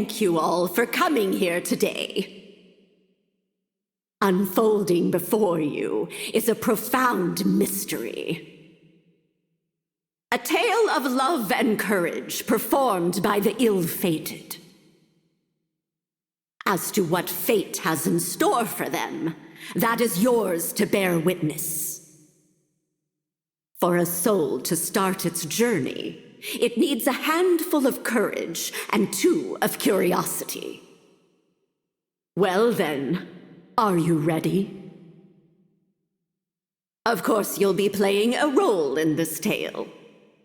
thank you all for coming here today. Unfolding before you is a profound mystery. A tale of love and courage performed by the ill-fated. As to what fate has in store for them, that is yours to bear witness. For a soul to start its journey, it needs a handful of courage and 2 of curiosity. Well then, are you ready? Of course, you'll be playing a role in this tale.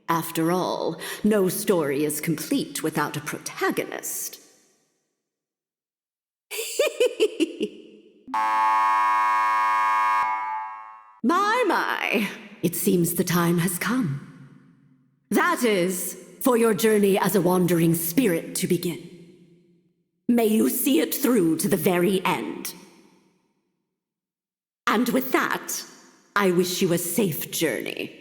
After all, no story is complete without a protagonist. My, it seems the time has come. That is, for your journey as a wandering spirit to begin. May you see it through to the very end. And with that, I wish you a safe journey.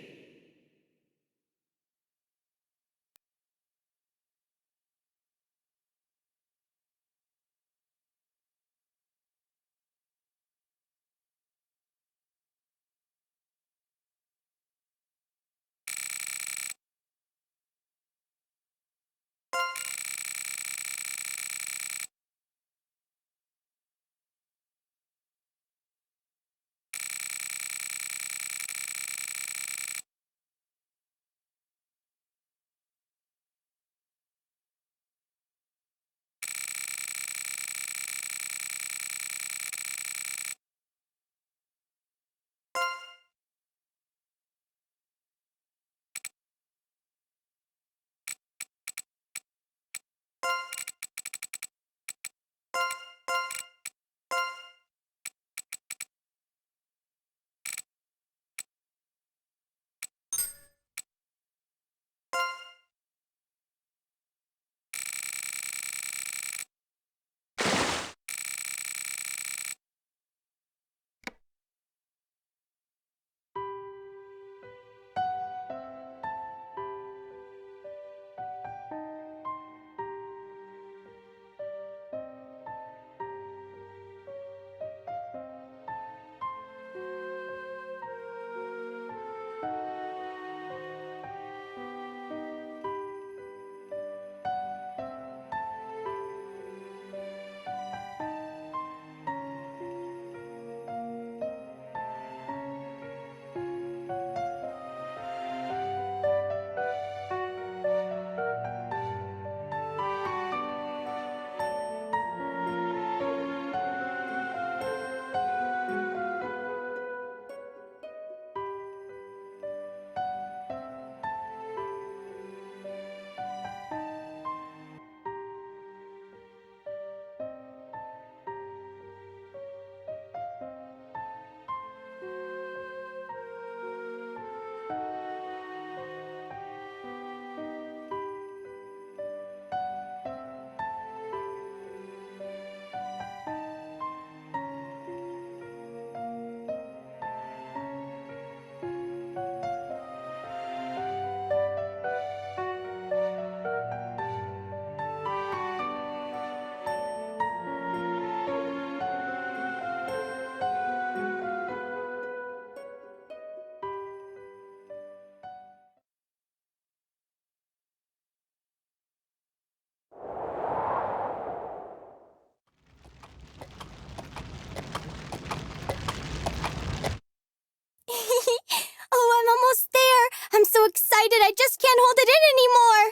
I'm so excited, I just can't hold it in anymore!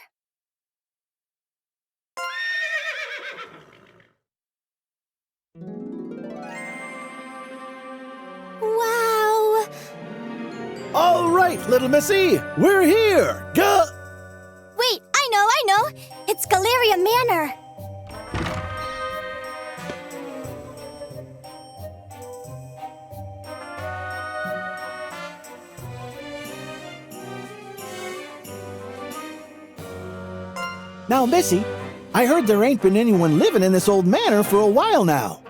Wow! All right, little missy, we're here! Wait, I know! It's Galeria Manor! Now, Missy, I heard there ain't been anyone living in this old manor for a while now.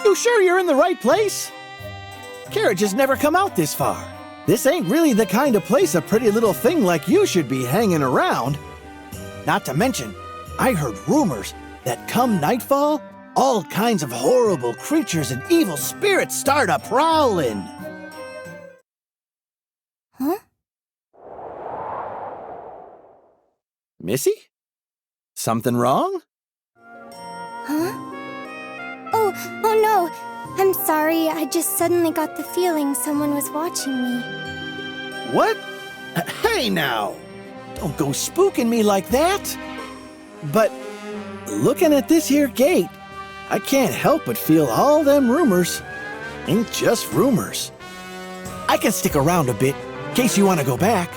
You sure you're in the right place? Carriages never come out this far. This ain't really the kind of place a pretty little thing like you should be hanging around. Not to mention, I heard rumors that come nightfall, all kinds of horrible creatures and evil spirits start a prowling. Huh? Missy? Something wrong? Huh? Oh no! I'm sorry, I just suddenly got the feeling someone was watching me. What? Hey now! Don't go spooking me like that! But looking at this here gate, I can't help but feel all them rumors ain't just rumors. I can stick around a bit in case you want to go back.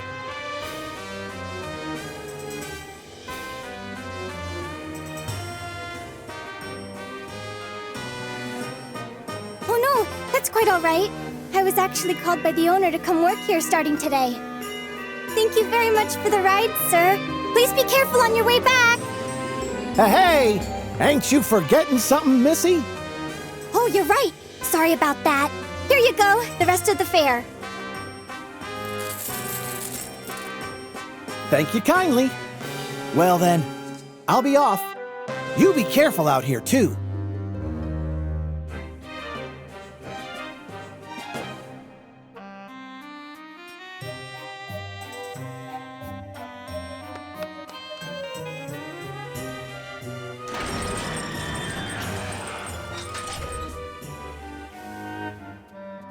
Oh no, that's quite all right. I was actually called by the owner to come work here starting today. Thank you very much for the ride, sir. Please be careful on your way back. Hey! Ain't you forgetting something, Missy? Oh, you're right. Sorry about that. Here you go, the rest of the fare. Thank you kindly. Well then, I'll be off. You be careful out here too.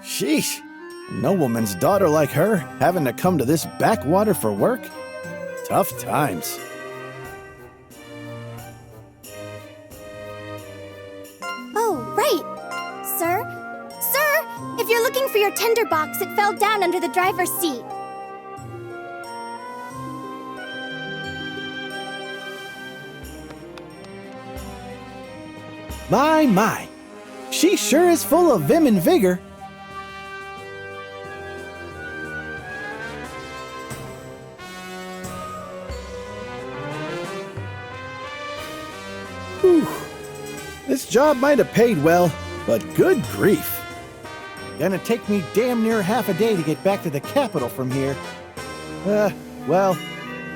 Sheesh, nobleman's daughter like her having to come to this backwater for work? Tough times. Oh, right. Sir? Sir, if you're looking for your tinderbox, it fell down under the driver's seat. My. She sure is full of vim and vigor. Whew. This job might have paid well, but good grief. Gonna take me damn near half a day to get back to the capital from here. Well,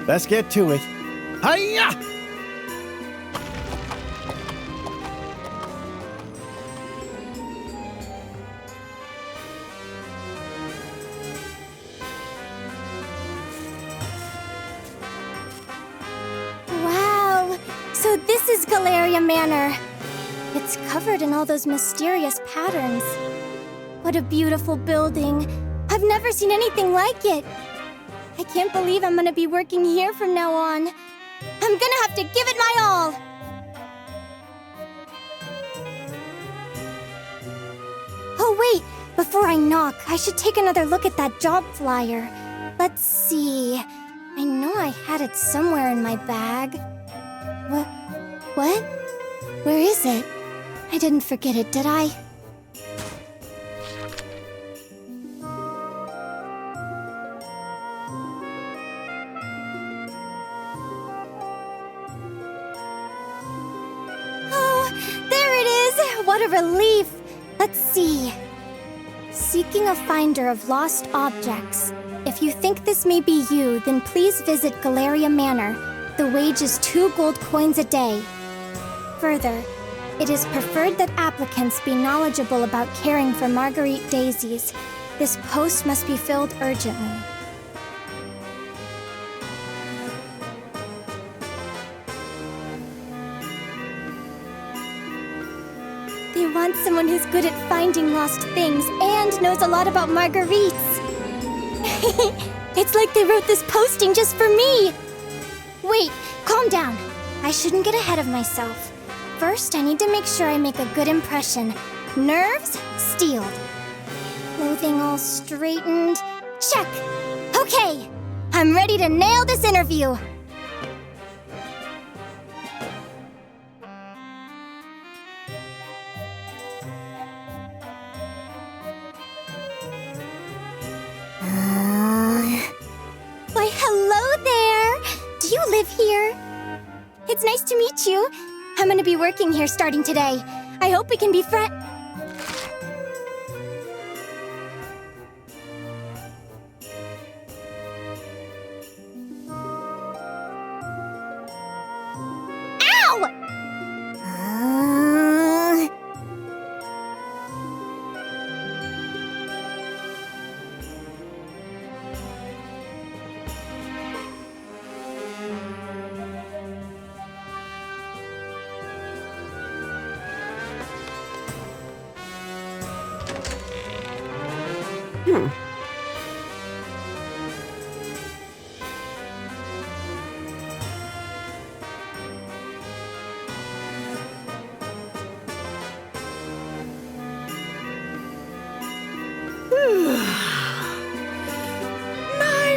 let's get to it. Hiya! Wow, so this is Galeria Manor. It's covered in all those mysterious patterns. What a beautiful building. I've never seen anything like it. I can't believe I'm gonna be working here from now on. I'm gonna have to give it my all. Oh wait, before I knock, I should take another look at that job flyer. Let's see. I know I had it somewhere in my bag. What? Where is it? I didn't forget it, did I? Oh, there it is! What a relief! Let's see. Seeking a finder of lost objects. If you think this may be you, then please visit Galeria Manor. The wage is 2 gold coins a day. Further, it is preferred that applicants be knowledgeable about caring for Marguerite daisies. This post must be filled urgently. They want someone who's good at finding lost things and knows a lot about Marguerites. It's like they wrote this posting just for me. Wait, calm down. I shouldn't get ahead of myself. First, I need to make sure I make a good impression. Nerves steeled. Clothing all straightened. Check. Okay, I'm ready to nail this interview. Why, hello there! Do you live here? It's nice to meet you. I'm gonna be working here starting today. I hope we can be friends. Ow!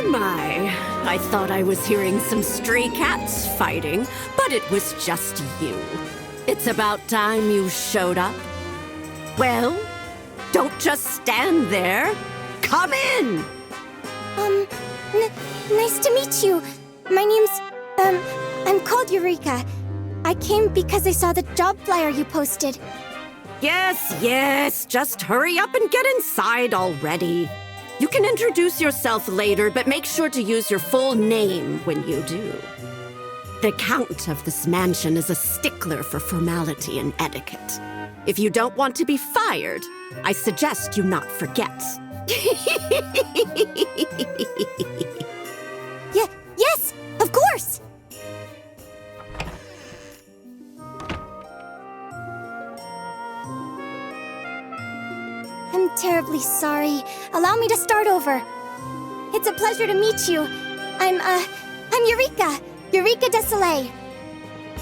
My, I thought I was hearing some stray cats fighting, but it was just you. It's about time you showed up. Well, don't just stand there. Come in! Nice to meet you. My name's, I'm called Eureka. I came because I saw the job flyer you posted. Yes, just hurry up and get inside already. You can introduce yourself later, but make sure to use your full name when you do. The Count of this mansion is a stickler for formality and etiquette. If you don't want to be fired, I suggest you not forget. Yes, of course! I'm terribly sorry. Allow me to start over. It's a pleasure to meet you. I'm Eureka Desoleil.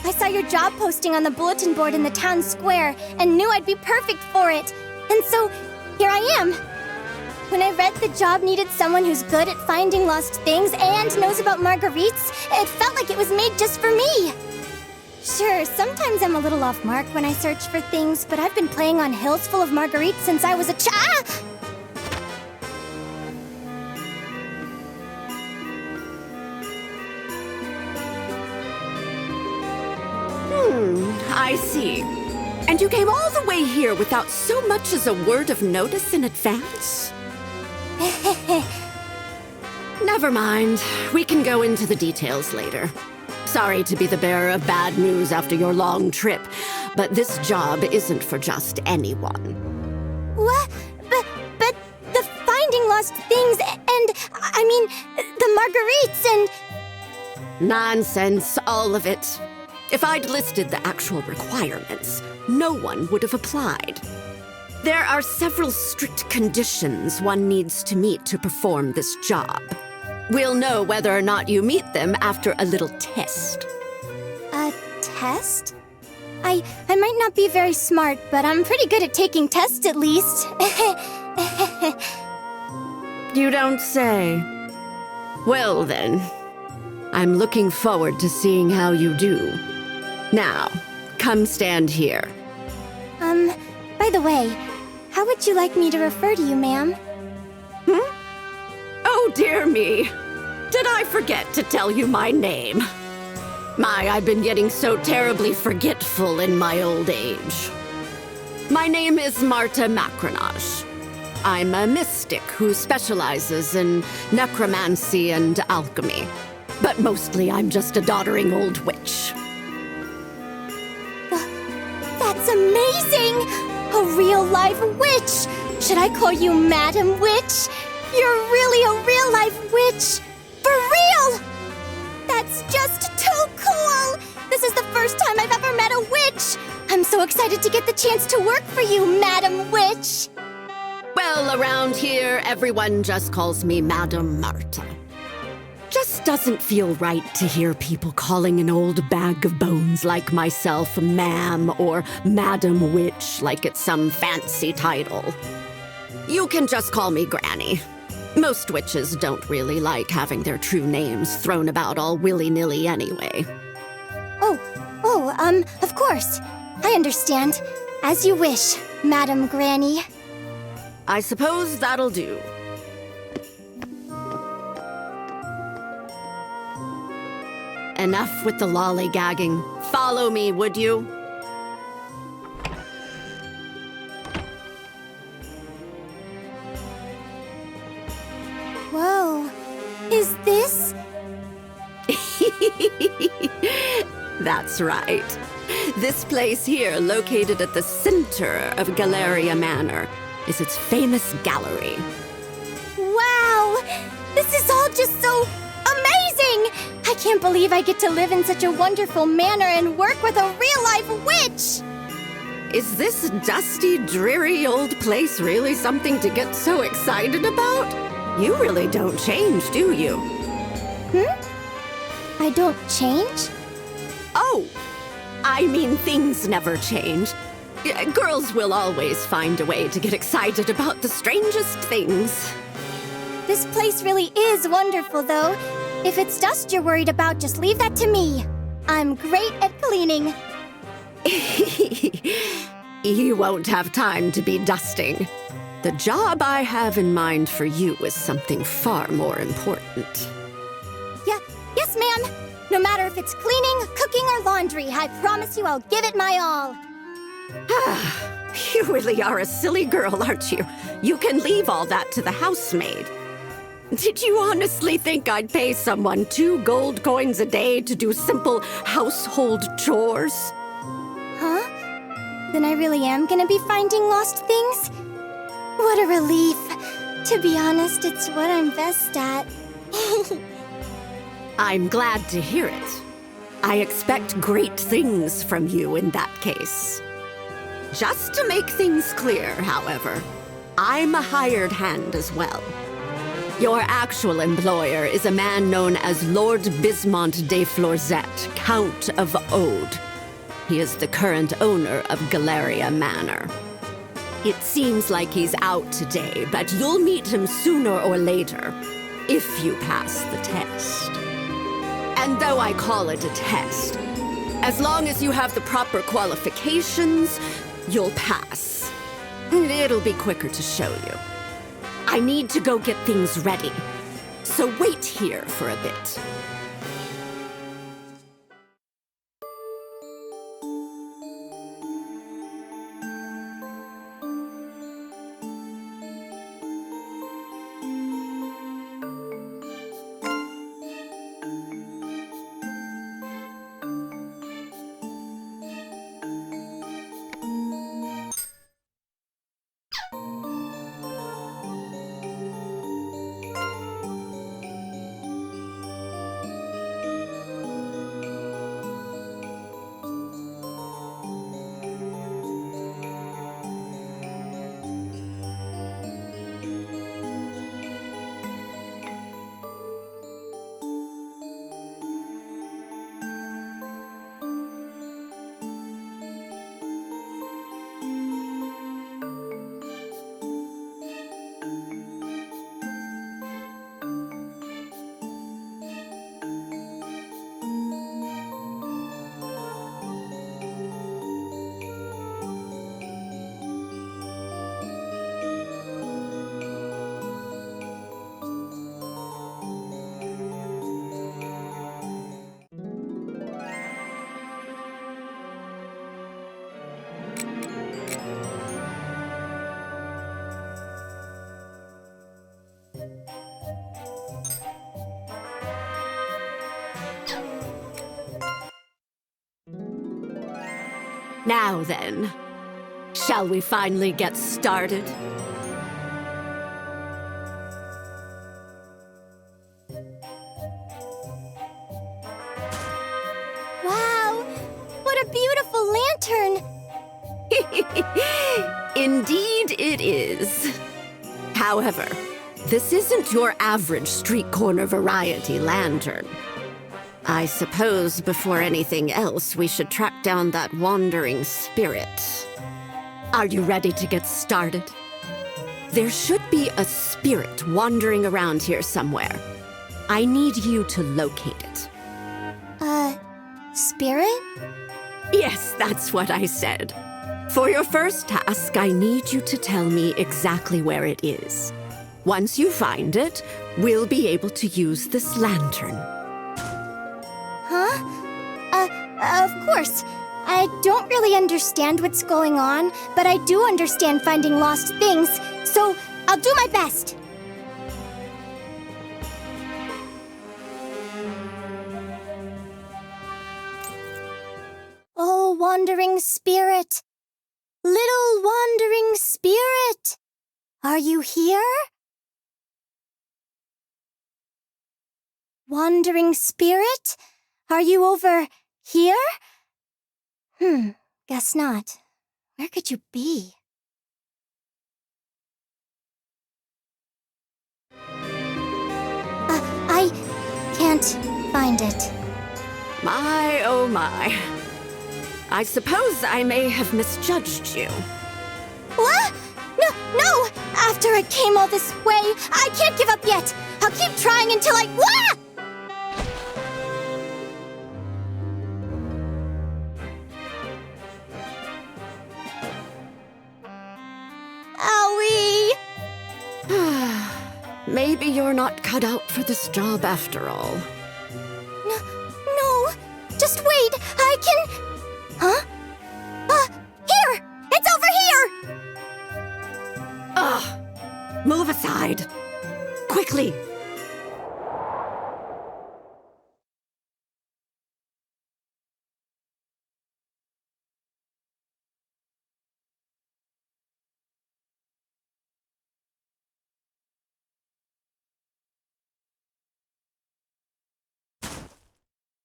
I saw your job posting on the bulletin board in the town square and knew I'd be perfect for it. And so, here I am. When I read the job needed someone who's good at finding lost things and knows about marguerites, it felt like it was made just for me. Sure, sometimes I'm a little off mark when I search for things, but I've been playing on hills full of marguerites since I was a child. I see. And you came all the way here without so much as a word of notice in advance? Never mind. We can go into the details later. Sorry to be the bearer of bad news after your long trip, but this job isn't for just anyone. What? But the finding lost things the marguerites and... Nonsense, all of it. If I'd listed the actual requirements, no one would have applied. There are several strict conditions one needs to meet to perform this job. We'll know whether or not you meet them after a little test. A test? I might not be very smart, but I'm pretty good at taking tests at least. You don't say. Well then, I'm looking forward to seeing how you do. Now, come stand here. By the way, how would you like me to refer to you, ma'am? Oh, dear me. Did I forget to tell you my name? I've been getting so terribly forgetful in my old age. My name is Marta Macronage. I'm a mystic who specializes in necromancy and alchemy. But mostly I'm just a doddering old witch. That's amazing! A real-life witch! Should I call you Madam Witch? You're really a real-life witch! For real! That's just too cool! This is the first time I've ever met a witch! I'm so excited to get the chance to work for you, Madam Witch! Well, around here, everyone just calls me Madam Marta. Just doesn't feel right to hear people calling an old bag of bones like myself ma'am or Madam Witch like it's some fancy title. You can just call me Granny. Most witches don't really like having their true names thrown about all willy-nilly anyway. Of course. I understand. As you wish, Madam Granny. I suppose that'll do. Enough with the lollygagging. Follow me, would you? Whoa. Is this? That's right. This place here, located at the center of Galeria Manor, is its famous gallery. Wow! This is all just so amazing! I can't believe I get to live in such a wonderful manor and work with a real-life witch! Is this dusty, dreary old place really something to get so excited about? You really don't change, do you? I don't change? Oh, I mean things never change. Girls will always find a way to get excited about the strangest things. This place really is wonderful, though. If it's dust you're worried about, just leave that to me. I'm great at cleaning. You won't have time to be dusting. The job I have in mind for you is something far more important. Yes, ma'am. No matter if it's cleaning, cooking, or laundry, I promise you I'll give it my all. You really are a silly girl, aren't you? You can leave all that to the housemaid. Did you honestly think I'd pay someone 2 gold coins a day to do simple household chores? Huh? Then I really am gonna be finding lost things? What a relief. To be honest, it's what I'm best at. I'm glad to hear it. I expect great things from you in that case. Just to make things clear, however, I'm a hired hand as well. Your actual employer is a man known as Lord Bismont de Florzette, Count of Ode. He is the current owner of Galeria Manor. It seems like he's out today, but you'll meet him sooner or later, if you pass the test. And though I call it a test, as long as you have the proper qualifications, you'll pass. It'll be quicker to show you. I need to go get things ready, so wait here for a bit. Now then, shall we finally get started? Wow! What a beautiful lantern! Indeed it is. However, this isn't your average street corner variety lantern. I suppose before anything else, we should track down that wandering spirit. Are you ready to get started? There should be a spirit wandering around here somewhere. I need you to locate it. Spirit? Yes, that's what I said. For your first task, I need you to tell me exactly where it is. Once you find it, we'll be able to use this lantern. Huh? Of course. I don't really understand what's going on, but I do understand finding lost things, so I'll do my best. Oh, wandering spirit. Little wandering spirit. Are you here? Wandering spirit? Are you over here? Guess not. Where could you be? I can't find it. My, oh my. I suppose I may have misjudged you. What? No, no! After I came all this way, I can't give up yet! I'll keep trying until I... Wah! Owie! Maybe you're not cut out for this job after all. No, just wait, I can... Huh? Here! It's over here! Ugh! Move aside! Quickly!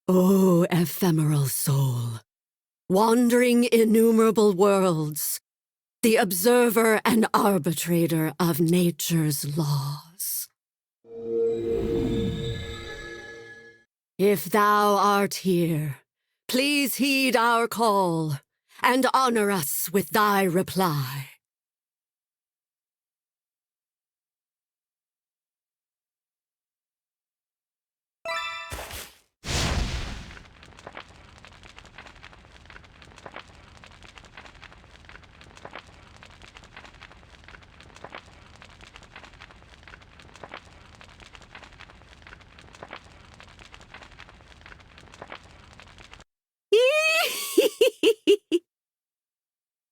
O ephemeral soul, wandering innumerable worlds, the observer and arbitrator of nature's laws. If thou art here, please heed our call and honor us with thy reply.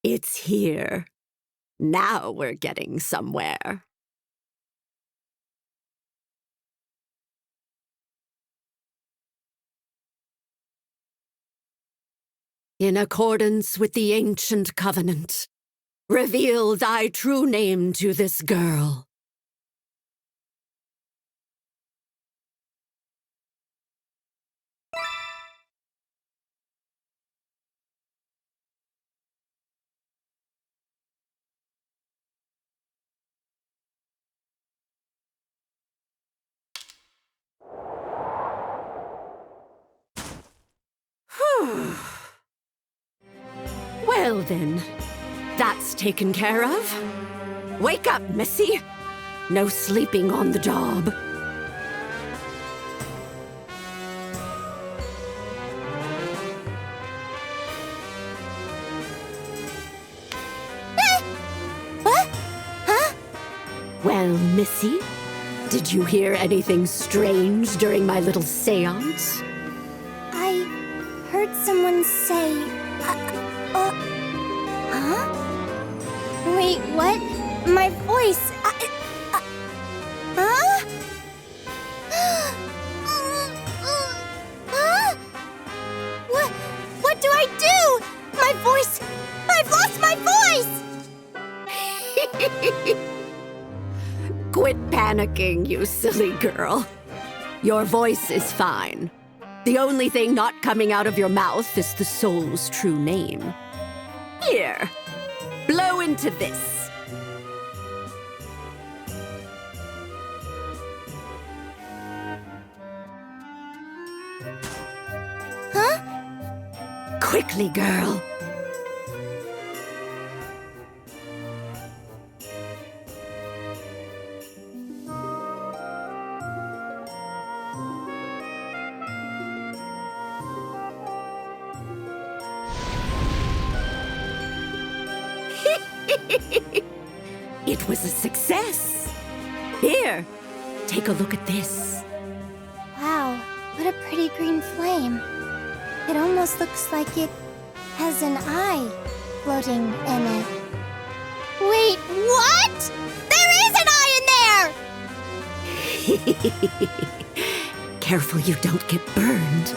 It's here. Now we're getting somewhere. In accordance with the ancient covenant, reveal thy true name to this girl. Well then, that's taken care of. Wake up, Missy. No sleeping on the job. What? Huh? Well, Missy, did you hear anything strange during my little seance? I heard someone say... huh? Wait, what? My voice... huh? Huh? What do I do? My voice... I've lost my voice! Quit panicking, you silly girl. Your voice is fine. The only thing not coming out of your mouth is the soul's true name. Here, blow into this. Huh? Quickly, girl. It was a success. Here, take a look at this. Wow, what a pretty green flame. It almost looks like it has an eye floating in it. Wait, what? There is an eye in there! Careful you don't get burned.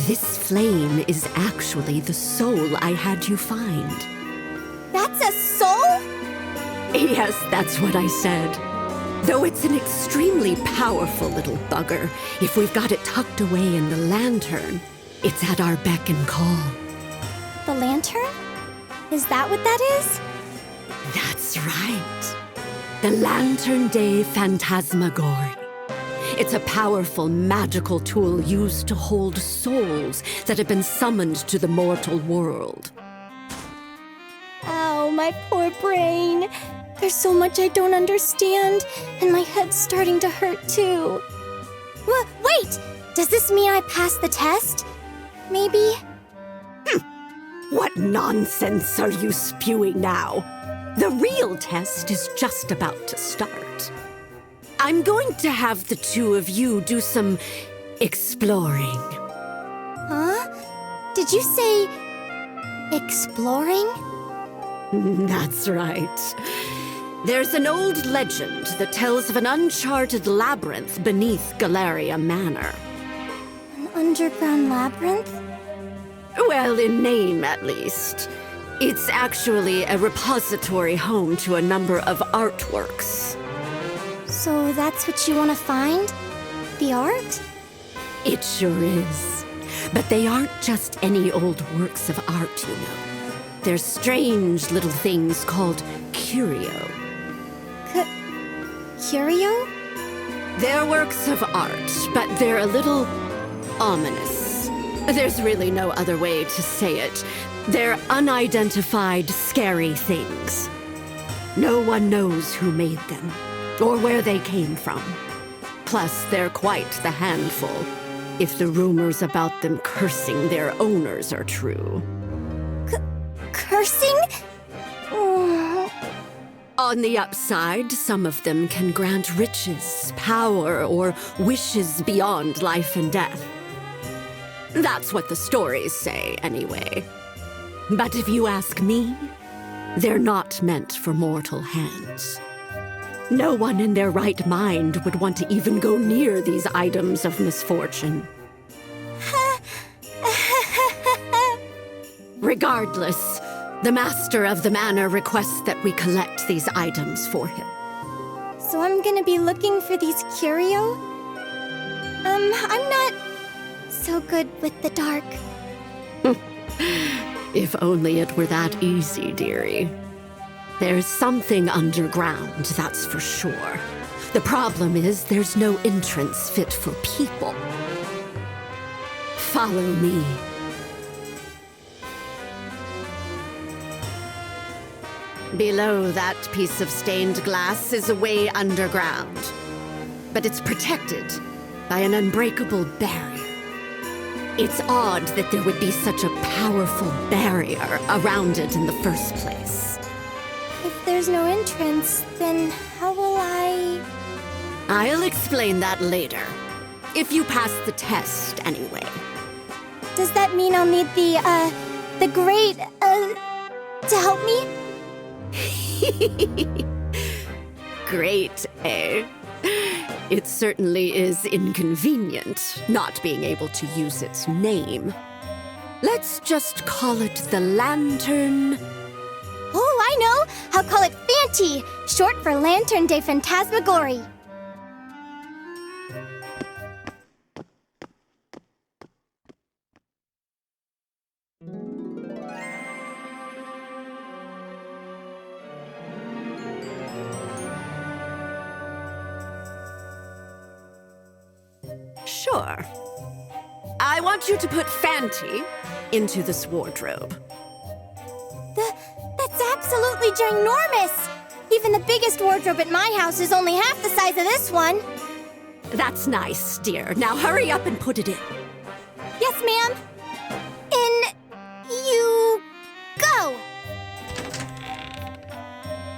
This flame is actually the soul I had you find. That's a soul? Yes, that's what I said. Though it's an extremely powerful little bugger, if we've got it tucked away in the lantern, it's at our beck and call. The lantern? Is that what that is? That's right. The Lantern Day Phantasmagory. It's a powerful magical tool used to hold souls that have been summoned to the mortal world. Ow, my poor brain. There's so much I don't understand, and my head's starting to hurt too. Wait! Does this mean I passed the test? Maybe? What nonsense are you spewing now? The real test is just about to start. I'm going to have the two of you do some exploring. Huh? Did you say exploring? That's right. There's an old legend that tells of an uncharted labyrinth beneath Galeria Manor. An underground labyrinth? Well, in name, at least. It's actually a repository home to a number of artworks. So that's what you want to find? The art? It sure is. But they aren't just any old works of art, you know. They're strange little things called curio. Curio? They're works of art, but they're a little ominous. There's really no other way to say it. They're unidentified, scary things. No one knows who made them, or where they came from. Plus, they're quite the handful, if the rumors about them cursing their owners are true. Cursing? On the upside, some of them can grant riches, power, or wishes beyond life and death. That's what the stories say, anyway. But if you ask me, they're not meant for mortal hands. No one in their right mind would want to even go near these items of misfortune. Regardless, the master of the manor requests that we collect these items for him. So I'm gonna be looking for these curio? I'm not so good with the dark. If only it were that easy, dearie. There's something underground, that's for sure. The problem is there's no entrance fit for people. Follow me. Below that piece of stained glass is a way underground. But it's protected by an unbreakable barrier. It's odd that there would be such a powerful barrier around it in the first place. If there's no entrance, then how will I... I'll explain that later. If you pass the test, anyway. Does that mean I'll need the great, to help me? Great, eh? It certainly is inconvenient, not being able to use its name. Let's just call it the Lantern... Oh, I know! I'll call it Fanty, short for Lantern Day Phantasmagory. Sure. I want you to put Fanty into this wardrobe. That's absolutely ginormous! Even the biggest wardrobe at my house is only half the size of this one. That's nice, dear. Now hurry up and put it in. Yes, ma'am. In you go!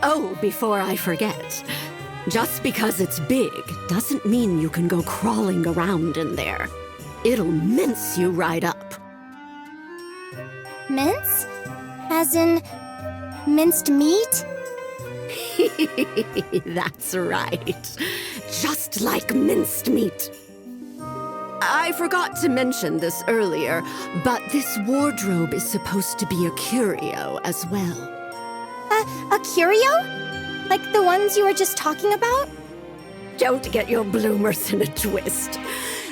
Oh, before I forget. Just because it's big doesn't mean you can go crawling around in there. It'll mince you right up. Mince? As in minced meat? That's right. Just like minced meat. I forgot to mention this earlier, but this wardrobe is supposed to be a curio as well. A curio? Like the ones you were just talking about? Don't get your bloomers in a twist.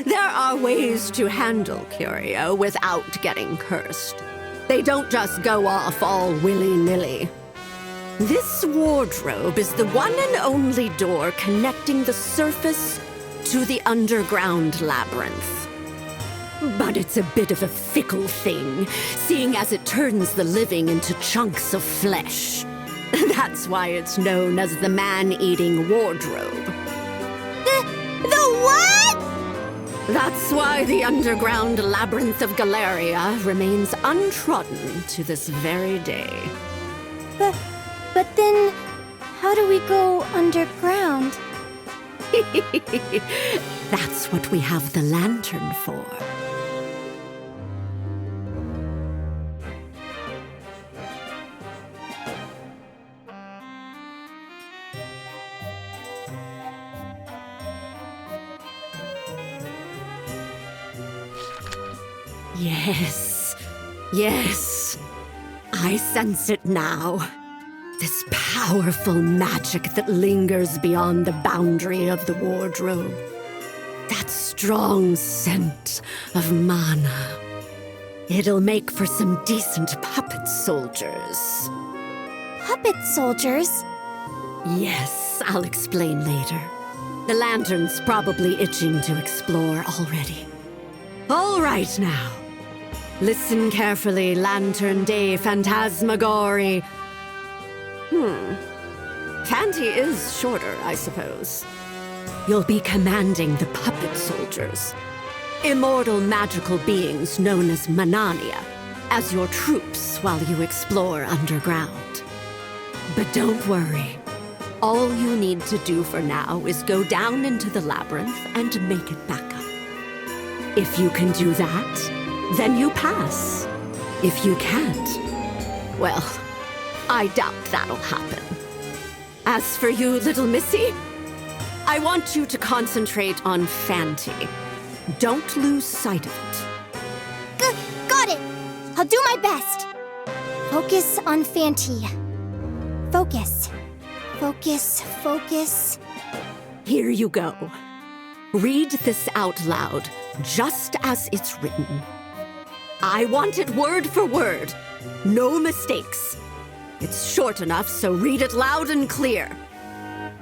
There are ways to handle curio without getting cursed. They don't just go off all willy-nilly. This wardrobe is the one and only door connecting the surface to the underground labyrinth. But it's a bit of a fickle thing, seeing as it turns the living into chunks of flesh. That's why it's known as the man-eating wardrobe. The what? That's why the underground labyrinth of Galeria remains untrodden to this very day. But then, how do we go underground? That's what we have the lantern for. Yes, yes, I sense it now. This powerful magic that lingers beyond the boundary of the wardrobe. That strong scent of mana. It'll make for some decent puppet soldiers. Puppet soldiers? Yes, I'll explain later. The lantern's probably itching to explore already. All right now. Listen carefully, Lantern de Phantasmagory. Fanti is shorter, I suppose. You'll be commanding the puppet soldiers, immortal magical beings known as Manania, as your troops while you explore underground. But don't worry. All you need to do for now is go down into the labyrinth and make it back up. If you can do that, then you pass. If you can't, well, I doubt that'll happen. As for you, little missy, I want you to concentrate on Fanti. Don't lose sight of it. Got it! I'll do my best. Focus on Fanti. Focus. Focus, focus. Here you go. Read this out loud, just as it's written. I want it word for word. No mistakes. It's short enough, so read it loud and clear.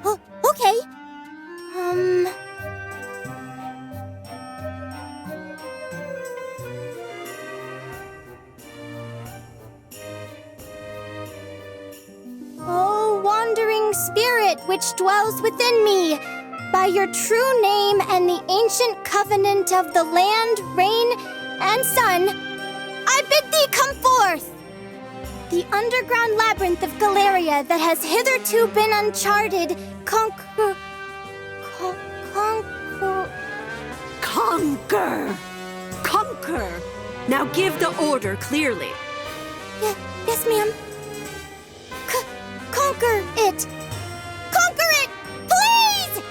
Oh, okay. Oh, wandering spirit which dwells within me, by your true name and the ancient covenant of the land, rain, and sun, I bid thee come forth! The underground labyrinth of Galeria that has hitherto been uncharted, conquer. Conquer! Conquer! Now give the order clearly. Yes, ma'am. Conquer it! Conquer it! Please!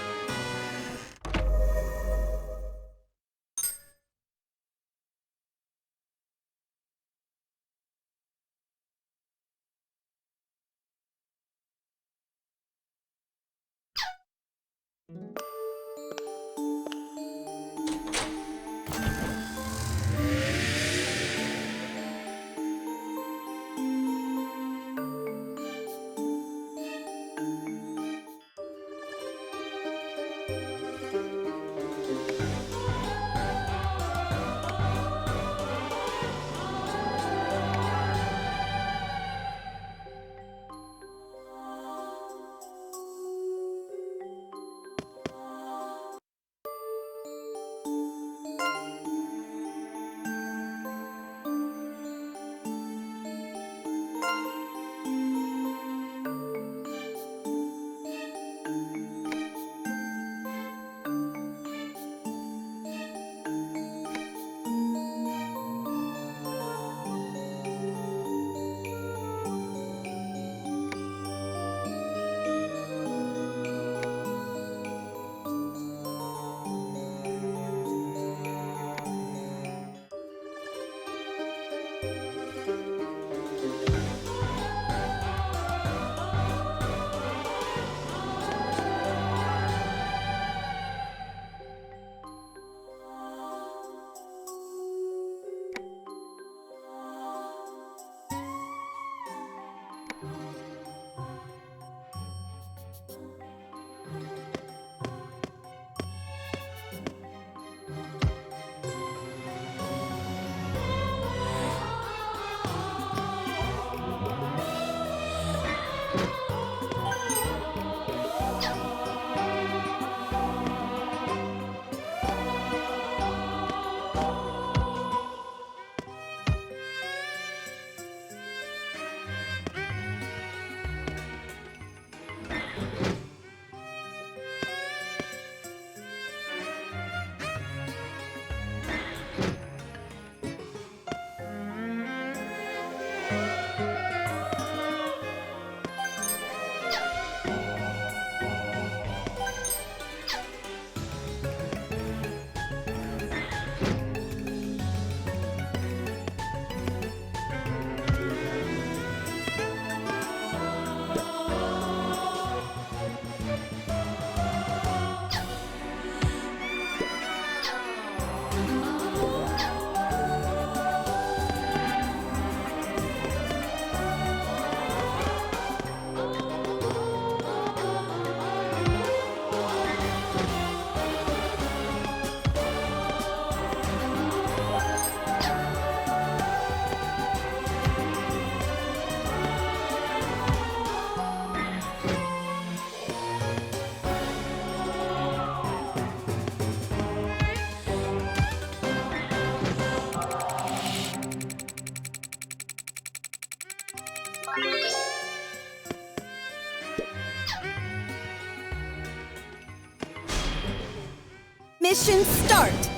Mission start!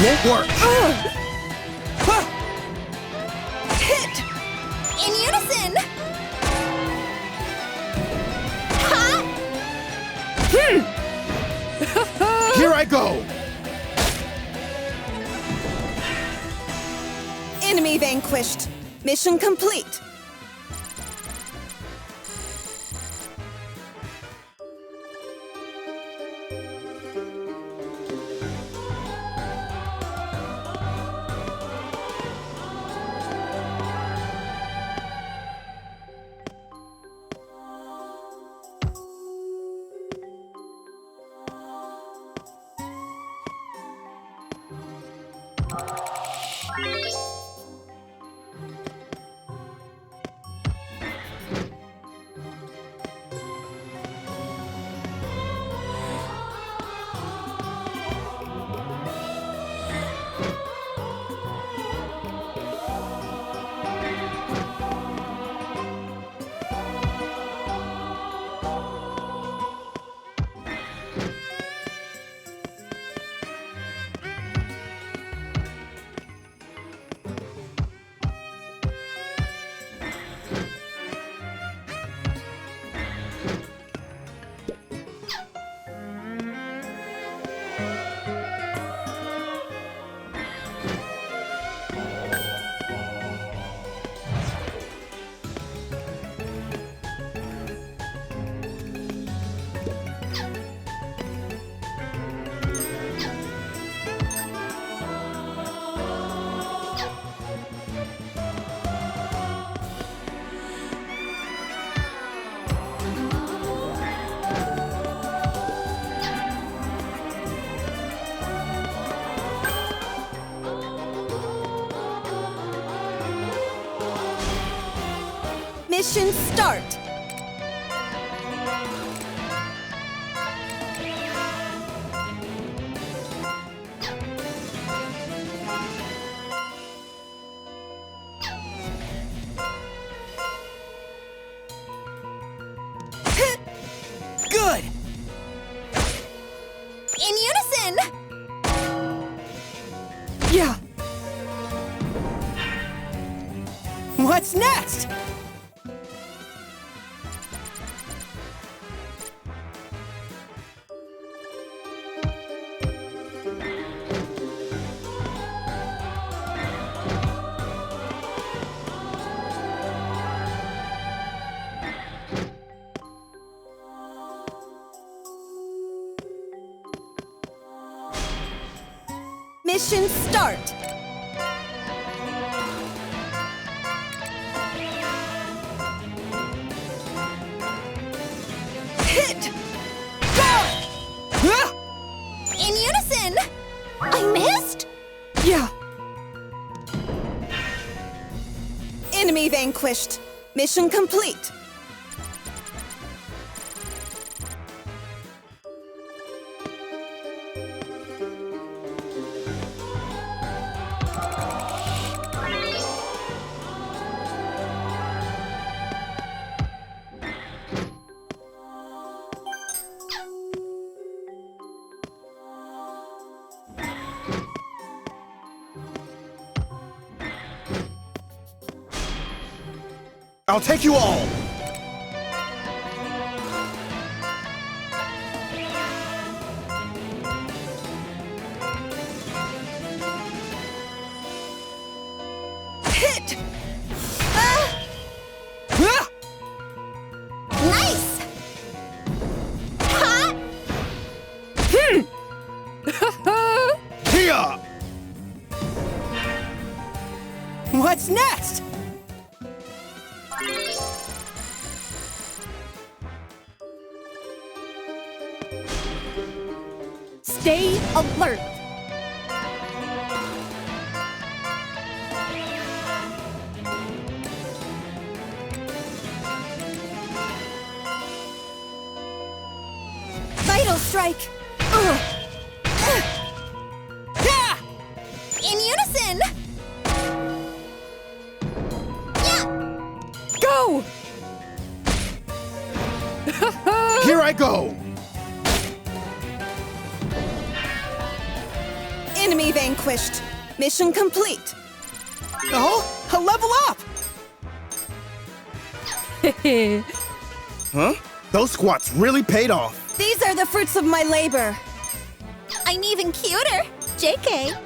Won't work. Hit! In unison! Ha! Here I go. Enemy vanquished. Mission complete. Mission start! Good. In unison! Yeah. What's next? Mission start! Hit! Ah! In unison! I missed? Yeah. Enemy vanquished. Mission complete. I'll take you all. Hit! Ah! Nice! Ha! Here! What's next? Stay alert. Vital strike. Yeah! In unison! Yeah! Go! Here I go. Enemy vanquished. Mission complete. Oh, a level up! Huh? Those squats really paid off. These are the fruits of my labor. I'm even cuter! JK!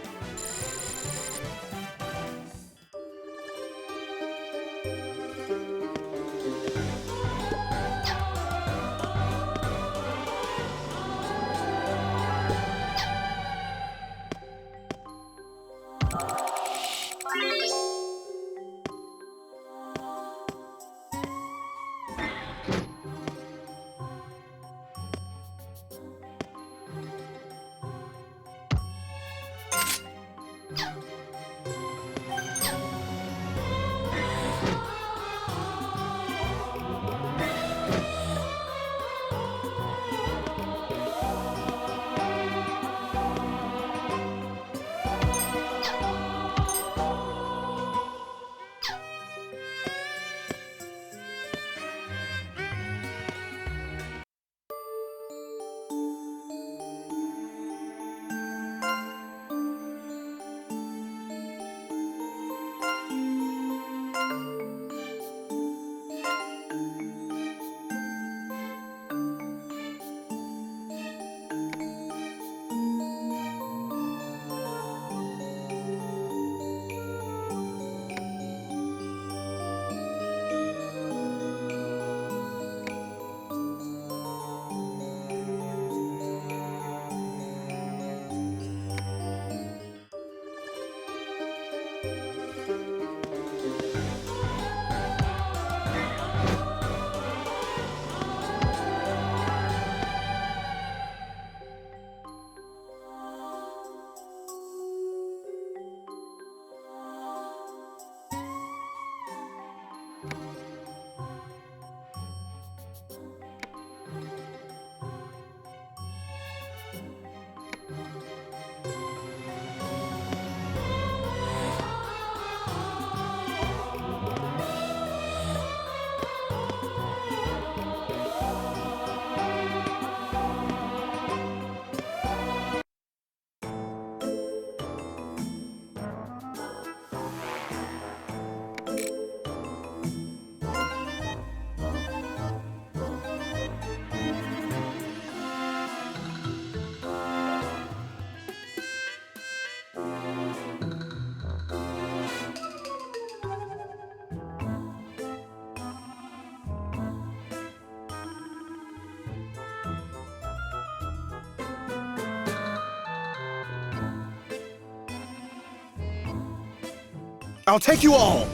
I'll take you all.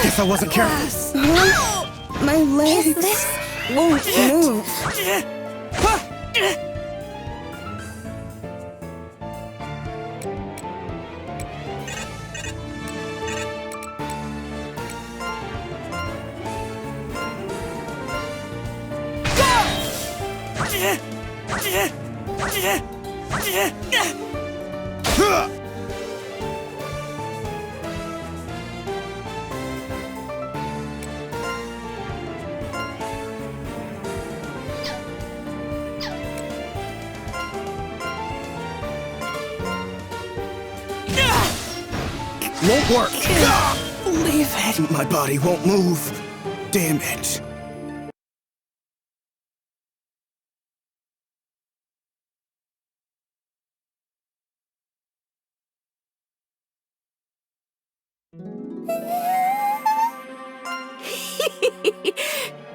Guess I wasn't careful. My legs won't move. Won't work. Leave it. My body won't move. Damn it.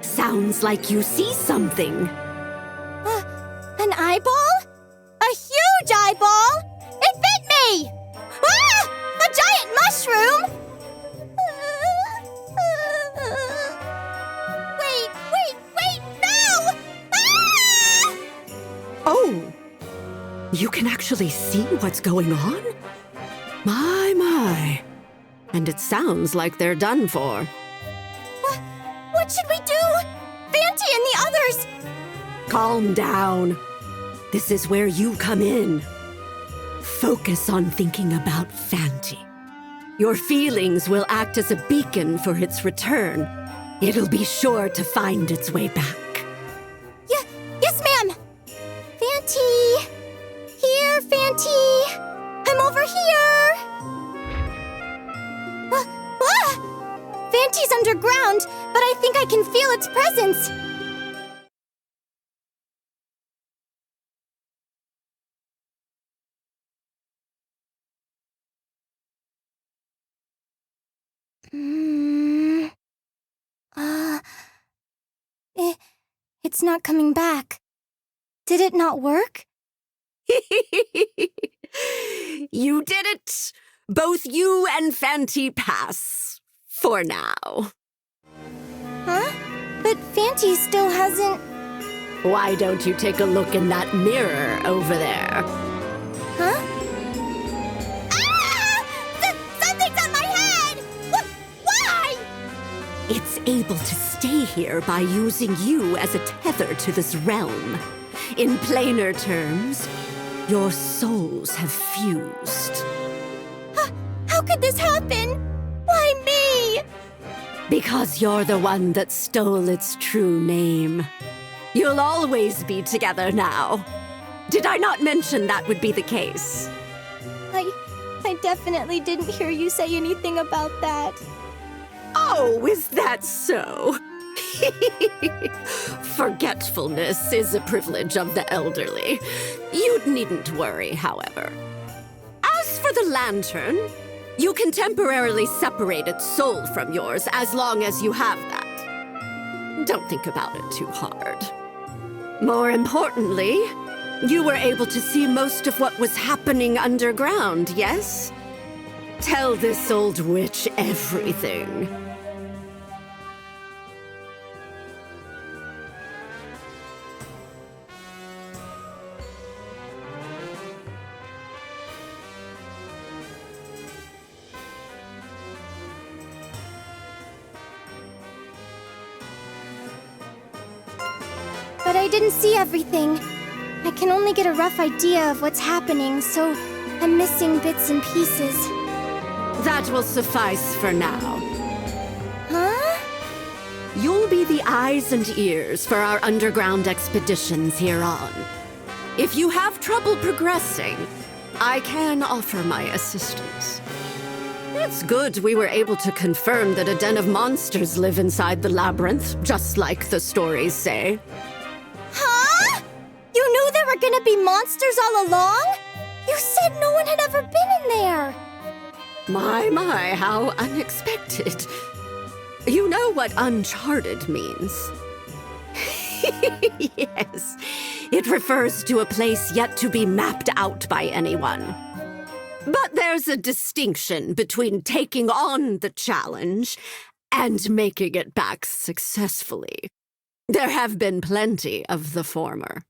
Sounds like you see something. An eyeball? A huge eyeball? It bit me! Ah! A giant mushroom! Wait, no! Ah! Oh, you can actually see what's going on? My. And it sounds like they're done for. What should we do? Fanty and the others! Calm down. This is where you come in. Focus on thinking about Fanty. Your feelings will act as a beacon for its return. It'll be sure to find its way back. Yes, ma'am! Fanty! Here, Fanty! I'm over here! Fanty's underground, but I think I can feel its presence. It's not coming back. Did it not work? You did it! Both you and Fanty pass. For now. Huh? But Fanty still hasn't... Why don't you take a look in that mirror over there? Huh? Ah! Something's on my head! Why? It's able to stay here by using you as a tether to this realm. In plainer terms, your souls have fused. How could this happen? Why me? Because you're the one that stole its true name. You'll always be together now. Did I not mention that would be the case? I definitely didn't hear you say anything about that. Oh, is that so? Forgetfulness is a privilege of the elderly. You needn't worry, however. As for the lantern, you can temporarily separate its soul from yours as long as you have that. Don't think about it too hard. More importantly, you were able to see most of what was happening underground, yes? Tell this old witch everything. But I didn't see everything. I can only get a rough idea of what's happening, so I'm missing bits and pieces. That will suffice for now. Huh? You'll be the eyes and ears for our underground expeditions here on. If you have trouble progressing, I can offer my assistance. It's good we were able to confirm that a den of monsters live inside the labyrinth, just like the stories say. Huh? You knew there were gonna be monsters all along? You said no one had ever been in there. My, how unexpected. You know what uncharted means. Yes, it refers to a place yet to be mapped out by anyone. But there's a distinction between taking on the challenge and making it back successfully. There have been plenty of the former.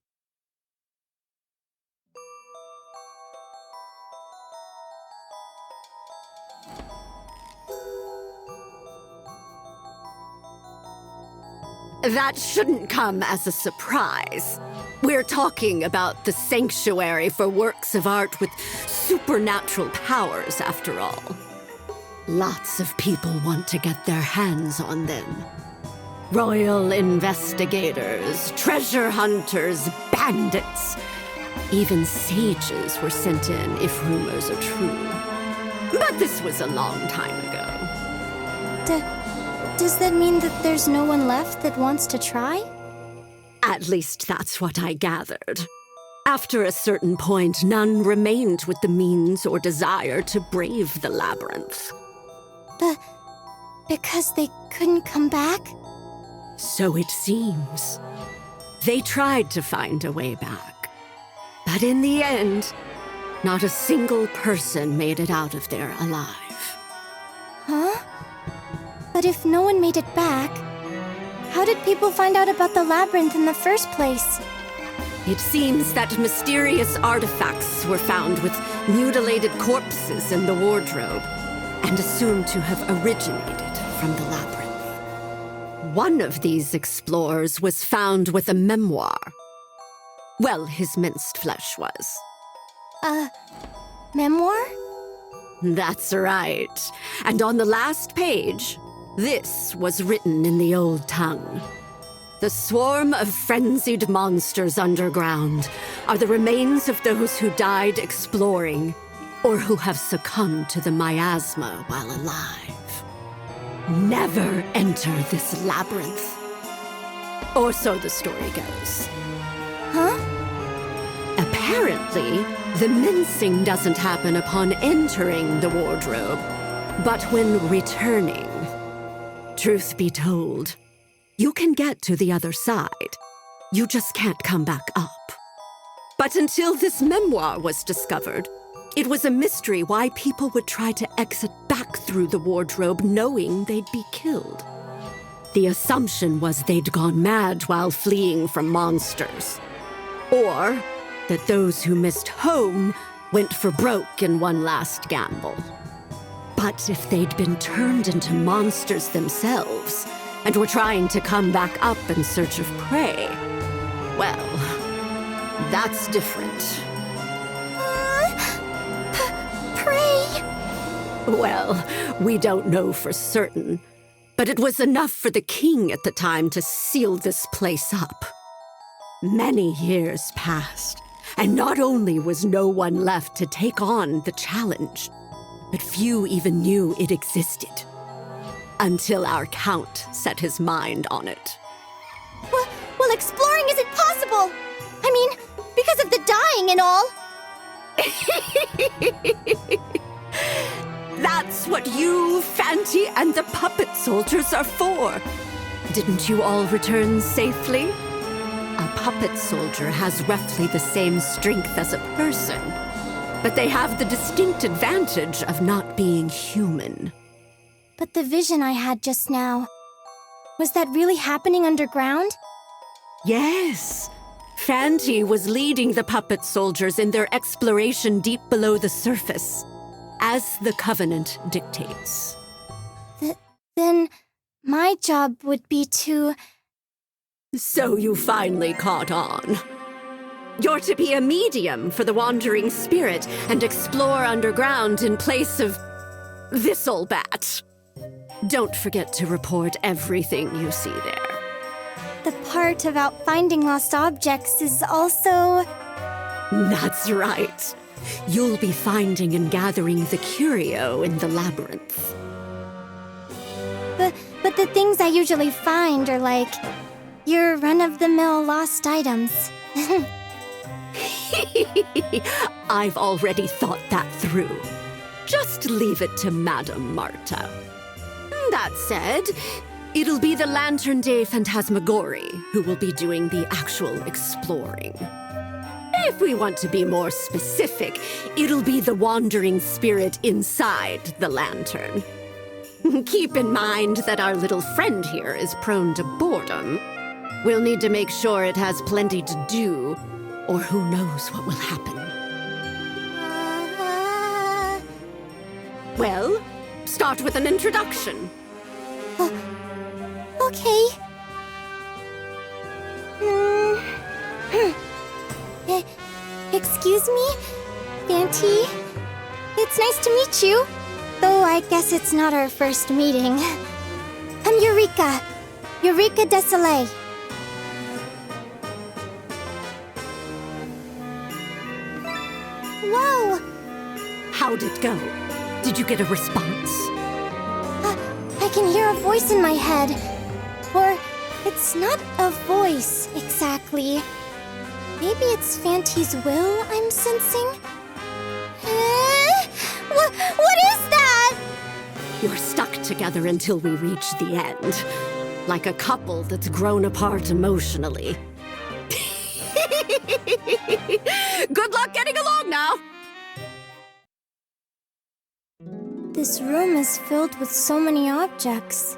That shouldn't come as a surprise. We're talking about the sanctuary for works of art with supernatural powers, after all. Lots of people want to get their hands on them. Royal investigators, treasure hunters, bandits. Even sages were sent in, if rumors are true. But this was a long time ago. Does that mean that there's no one left that wants to try? At least that's what I gathered. After a certain point, none remained with the means or desire to brave the labyrinth. Because they couldn't come back? So it seems. They tried to find a way back. But in the end, not a single person made it out of there alive. Huh? But if no one made it back, how did people find out about the labyrinth in the first place? It seems that mysterious artifacts were found with mutilated corpses in the wardrobe, and assumed to have originated from the labyrinth. One of these explorers was found with a memoir. Well, his minced flesh was. Memoir? That's right. And on the last page, this was written in the old tongue. The swarm of frenzied monsters underground are the remains of those who died exploring or who have succumbed to the miasma while alive. Never enter this labyrinth. Or so the story goes. Huh? Apparently, the mincing doesn't happen upon entering the wardrobe, but when returning. Truth be told, you can get to the other side. You just can't come back up. But until this memoir was discovered, it was a mystery why people would try to exit back through the wardrobe knowing they'd be killed. The assumption was they'd gone mad while fleeing from monsters. Or that those who missed home went for broke in one last gamble. But if they'd been turned into monsters themselves and were trying to come back up in search of prey, well, that's different. Prey? Well, we don't know for certain, but it was enough for the king at the time to seal this place up. Many years passed, and not only was no one left to take on the challenge, but few even knew it existed. Until our count set his mind on it. Well, exploring isn't possible! I mean, because of the dying and all! That's what you, Fanty, and the puppet soldiers are for. Didn't you all return safely? A puppet soldier has roughly the same strength as a person, but they have the distinct advantage of not being human. But the vision I had just now, was that really happening underground? Yes. Fanty was leading the puppet soldiers in their exploration deep below the surface, as the Covenant dictates. Then my job would be to... So you finally caught on. You're to be a medium for the wandering spirit and explore underground in place of this old bat. Don't forget to report everything you see there. The part about finding lost objects is also... That's right. You'll be finding and gathering the curio in the labyrinth. But the things I usually find are like your run-of-the-mill lost items. I've already thought that through. Just leave it to Madame Marta. That said, it'll be the Lantern Day Phantasmagorie who will be doing the actual exploring. If we want to be more specific, it'll be the wandering spirit inside the lantern. Keep in mind that our little friend here is prone to boredom. We'll need to make sure it has plenty to do, or who knows what will happen. Well, start with an introduction. Okay. Excuse me? Fanty? It's nice to meet you. Though I guess it's not our first meeting. I'm Eureka. Eureka Desoleil. Whoa! How'd it go? Did you get a response? I can hear a voice in my head. Or, it's not a voice, exactly. Maybe it's Fanty's will I'm sensing? What is that? You're stuck together until we reach the end. Like a couple that's grown apart emotionally. Good luck getting along now! This room is filled with so many objects.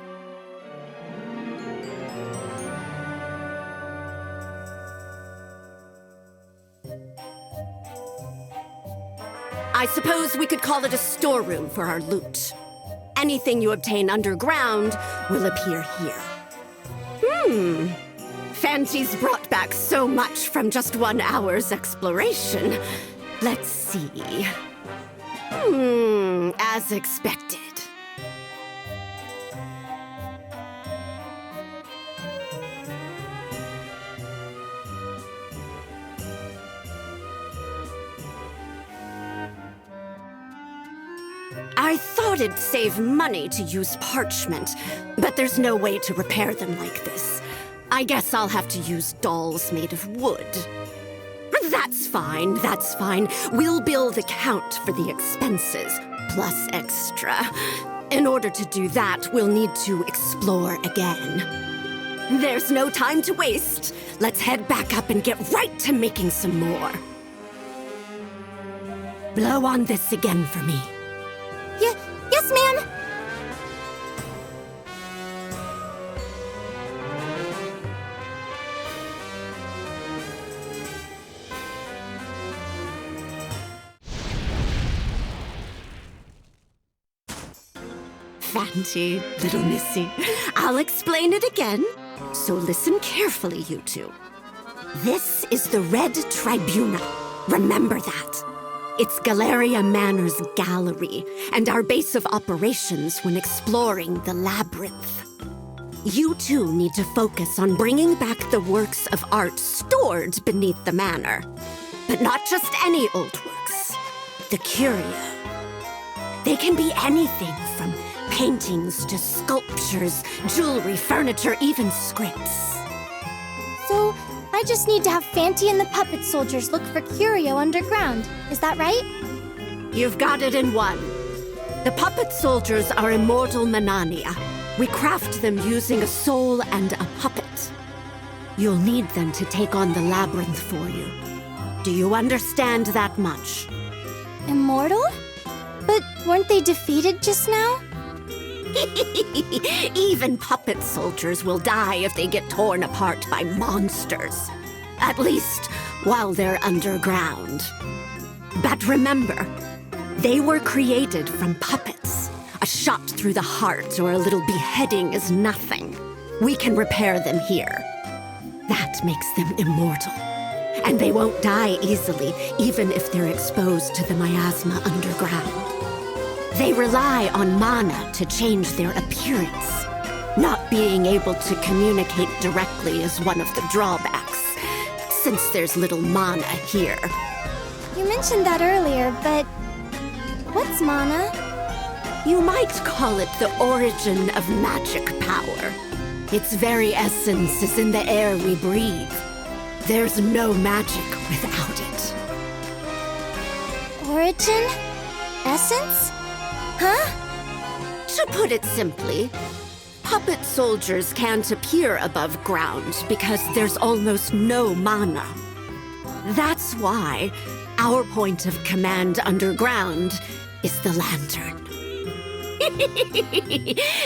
I suppose we could call it a storeroom for our loot. Anything you obtain underground will appear here. Fanty's brought back so much from just 1 hour's exploration. Let's see. As expected. I thought it'd save money to use parchment, but there's no way to repair them like this. I guess I'll have to use dolls made of wood. That's fine, that's fine. We'll bill the count for the expenses, plus extra. In order to do that, we'll need to explore again. There's no time to waste. Let's head back up and get right to making some more. Blow on this again for me. Yes, ma'am! Fanty, little missy. I'll explain it again, so listen carefully, you two. This is the Red Tribunal. Remember that. It's Galeria Manor's gallery, and our base of operations when exploring the labyrinth. You two need to focus on bringing back the works of art stored beneath the manor. But not just any old works. The curio. They can be anything from paintings to sculptures, jewelry, furniture, even scripts. So, I just need to have Fanty and the puppet soldiers look for curio underground. Is that right? You've got it in one. The puppet soldiers are immortal Manania. We craft them using a soul and a puppet. You'll need them to take on the labyrinth for you. Do you understand that much? Immortal? But weren't they defeated just now? Even puppet soldiers will die if they get torn apart by monsters. At least, while they're underground. But remember, they were created from puppets. A shot through the heart or a little beheading is nothing. We can repair them here. That makes them immortal. And they won't die easily, even if they're exposed to the miasma underground. They rely on mana to change their appearance. Not being able to communicate directly is one of the drawbacks, since there's little mana here. You mentioned that earlier, but what's mana? You might call it the origin of magic power. Its very essence is in the air we breathe. There's no magic without it. Origin? Essence? Huh? To put it simply, puppet soldiers can't appear above ground because there's almost no mana. That's why our point of command underground is the lantern.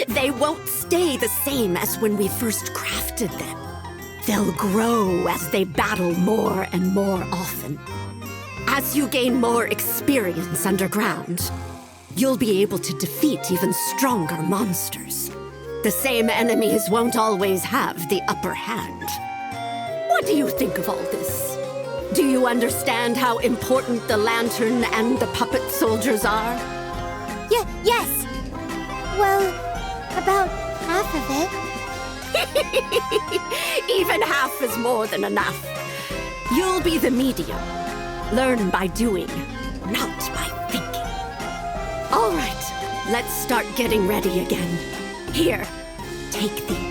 They won't stay the same as when we first crafted them. They'll grow as they battle more and more often. As you gain more experience underground, you'll be able to defeat even stronger monsters. The same enemies won't always have the upper hand. What do you think of all this? Do you understand how important the lantern and the puppet soldiers are? Yes. Well, about half of it. Even half is more than enough. You'll be the medium. Learn by doing, not by thinking. All right, let's start getting ready again. Here, take these.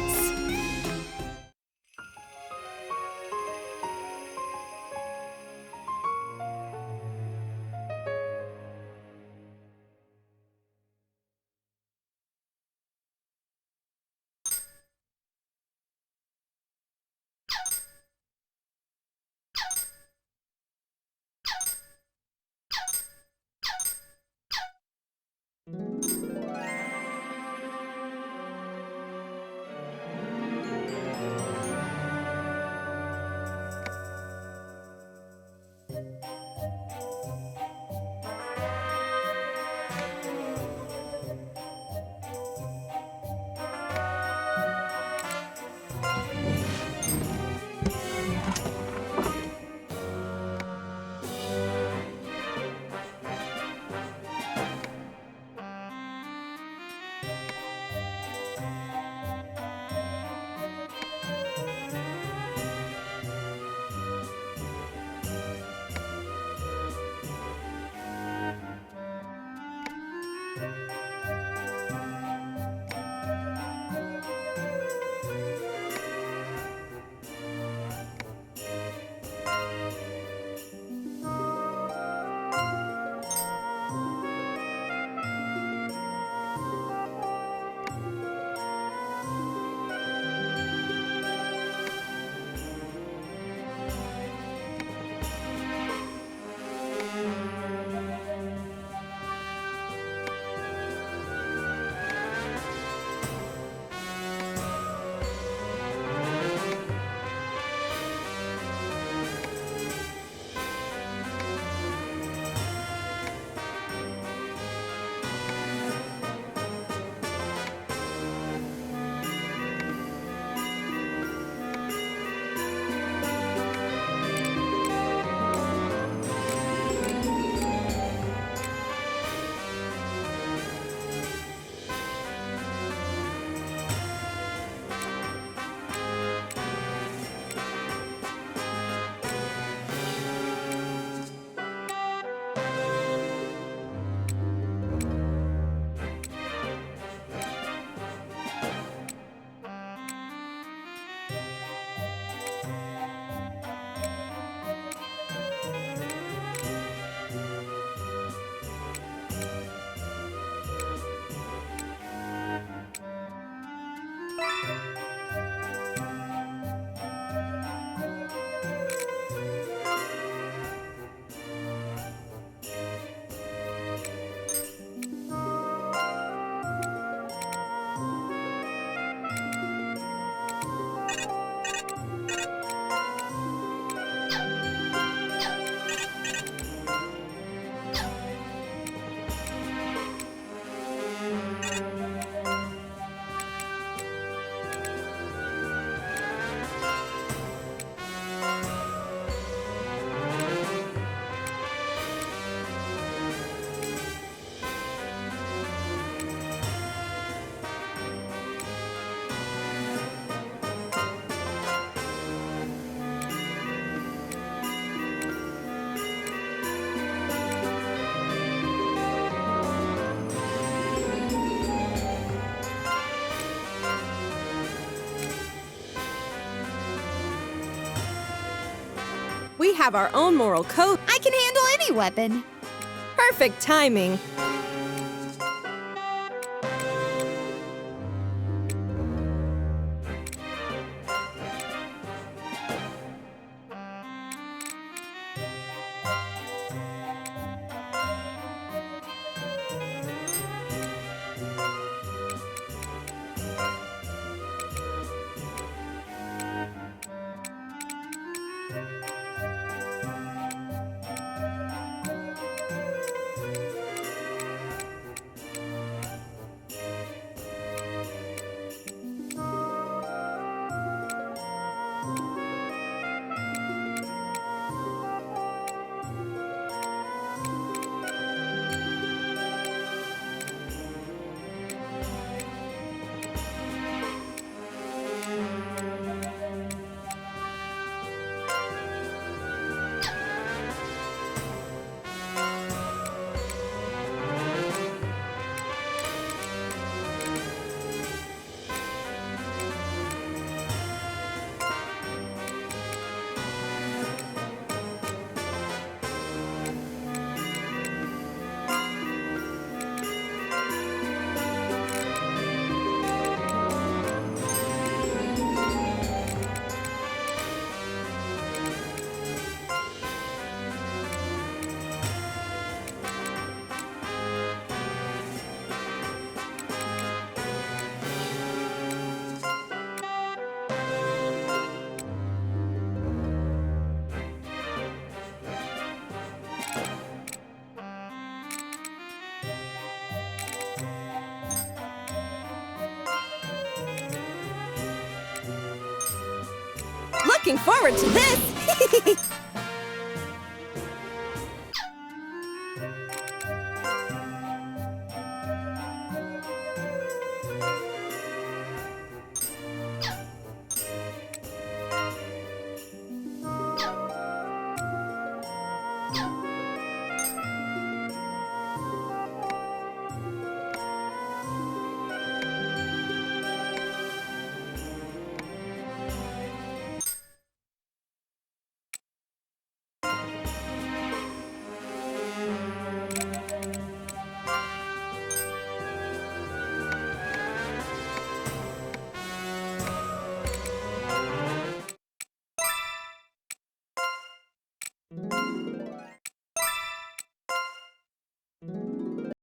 We have our own moral code. I can handle any weapon. Perfect timing. looking forward to this!